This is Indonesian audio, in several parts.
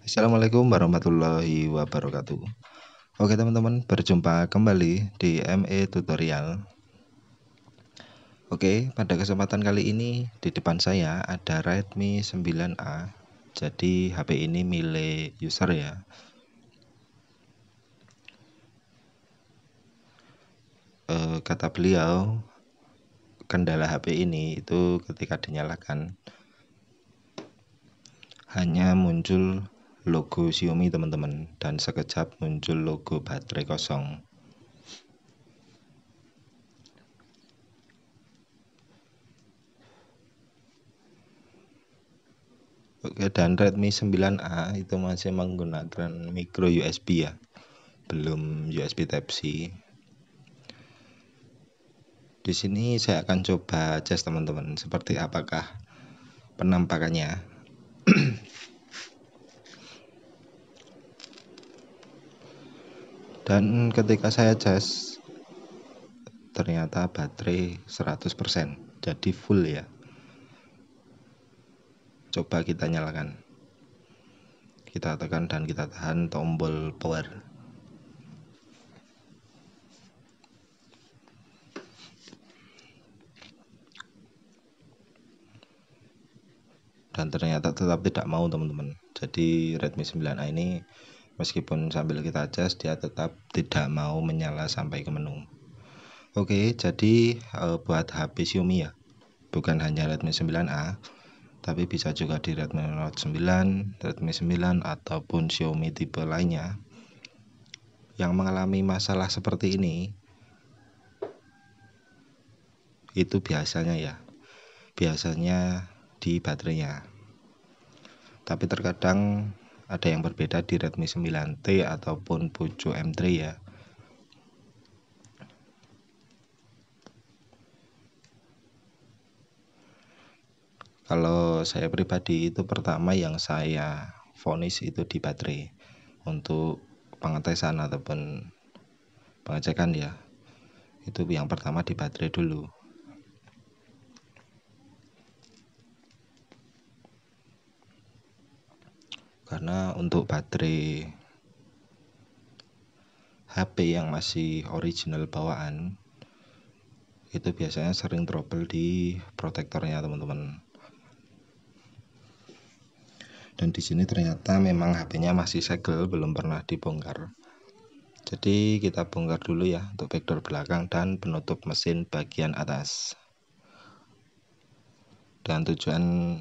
Assalamualaikum warahmatullahi wabarakatuh. Oke teman-teman, berjumpa kembali di ME Tutorial. Oke, pada kesempatan kali ini di depan saya ada Redmi 9A. Jadi HP ini milik user ya. Kata beliau, kendala HP ini itu ketika dinyalakan hanya muncul logo Xiaomi teman-teman, dan sekejap muncul logo baterai kosong. Oke, dan Redmi 9A itu masih menggunakan micro USB ya, belum USB Type-C. Di sini saya akan coba cek teman-teman, seperti apakah penampakannya. Dan ketika saya cas, ternyata baterai 100%, jadi full ya. Coba kita nyalakan. Kita tekan dan kita tahan tombol power. Dan ternyata tetap tidak mau teman-teman. Jadi Redmi 9A ini meskipun sambil kita cas, dia tetap tidak mau menyala sampai ke menu. Oke, jadi buat HP Xiaomi ya, bukan hanya Redmi 9A, tapi bisa juga di Redmi Note 9, Redmi 9 ataupun Xiaomi tipe lainnya yang mengalami masalah seperti ini. Itu biasanya di baterainya. Tapi terkadang ada yang berbeda di Redmi 9T ataupun Poco M3 ya. Kalau saya pribadi itu pertama yang saya vonis itu di baterai. Untuk pengetesan ataupun pengecekan ya, itu yang pertama di baterai dulu. Karena untuk baterai HP yang masih original bawaan itu biasanya sering trouble di protektornya teman-teman. Dan di sini ternyata memang HP-nya masih segel, belum pernah dibongkar. Jadi kita bongkar dulu ya untuk backdoor belakang dan penutup mesin bagian atas. Dan tujuan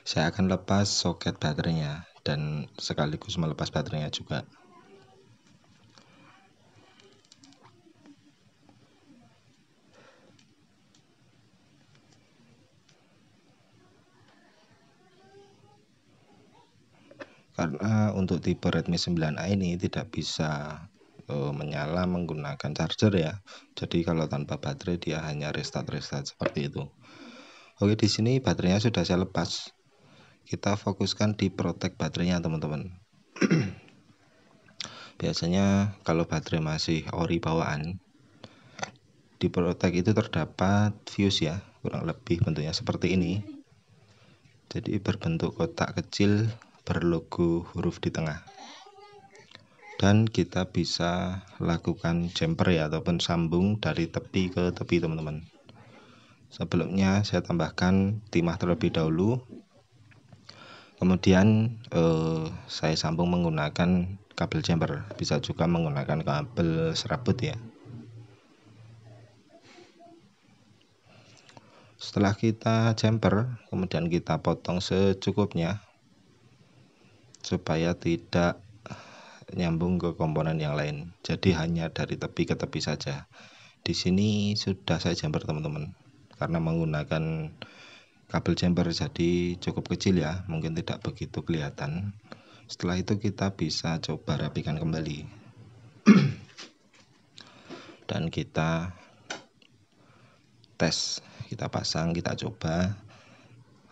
saya akan lepas soket baterainya dan sekaligus melepas baterainya juga. Karena untuk tipe Redmi 9A ini tidak bisa menyala menggunakan charger ya. Jadi kalau tanpa baterai dia hanya restart seperti itu. Oke, di sini baterainya sudah saya lepas. Kita fokuskan di protect baterainya teman-teman. Biasanya kalau baterai masih ori bawaan, di protect itu terdapat fuse ya, kurang lebih bentuknya seperti ini. Jadi berbentuk kotak kecil berlogo huruf di tengah. Dan kita bisa lakukan jumper ya, ataupun sambung dari tepi ke tepi teman-teman. Sebelumnya saya tambahkan timah terlebih dahulu. Kemudian saya sambung menggunakan kabel jumper, bisa juga menggunakan kabel serabut ya. Setelah kita jumper, kemudian kita potong secukupnya supaya tidak nyambung ke komponen yang lain. Jadi hanya dari tepi ke tepi saja. Di sini sudah saya jumper teman-teman, karena menggunakan kabel jumper jadi cukup kecil ya, mungkin tidak begitu kelihatan. Setelah itu kita bisa coba rapikan kembali. Dan kita tes, kita pasang, kita coba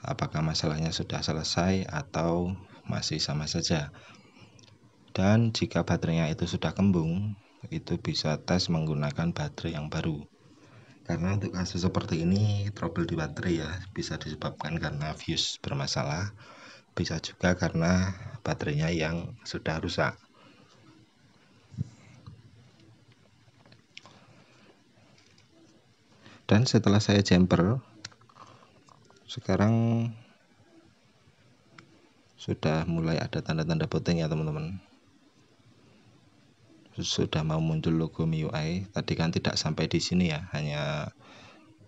apakah masalahnya sudah selesai atau masih sama saja. Dan jika baterainya itu sudah kembung, itu bisa tes menggunakan baterai yang baru. Karena untuk kasus seperti ini, trouble di baterai ya, bisa disebabkan karena fuse bermasalah, bisa juga karena baterainya yang sudah rusak. Dan setelah saya jumper, sekarang sudah mulai ada tanda-tanda booting ya teman-teman. Sudah mau muncul logo MIUI. Tadi kan tidak sampai di sini ya, hanya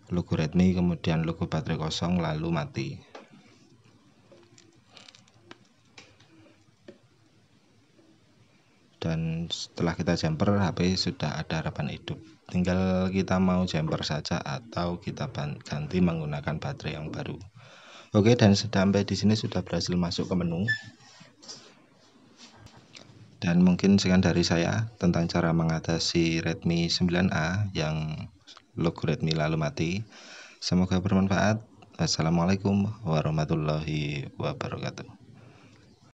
logo Redmi, kemudian logo baterai kosong, lalu mati. Dan setelah kita jumper, HP sudah ada harapan hidup. Tinggal kita mau jumper saja atau kita ganti menggunakan baterai yang baru. Oke, dan sampai di sini sudah berhasil masuk ke menu. Dan mungkin sekian dari saya tentang cara mengatasi Redmi 9A yang logo Redmi lalu mati. Semoga bermanfaat. Wassalamualaikum warahmatullahi wabarakatuh.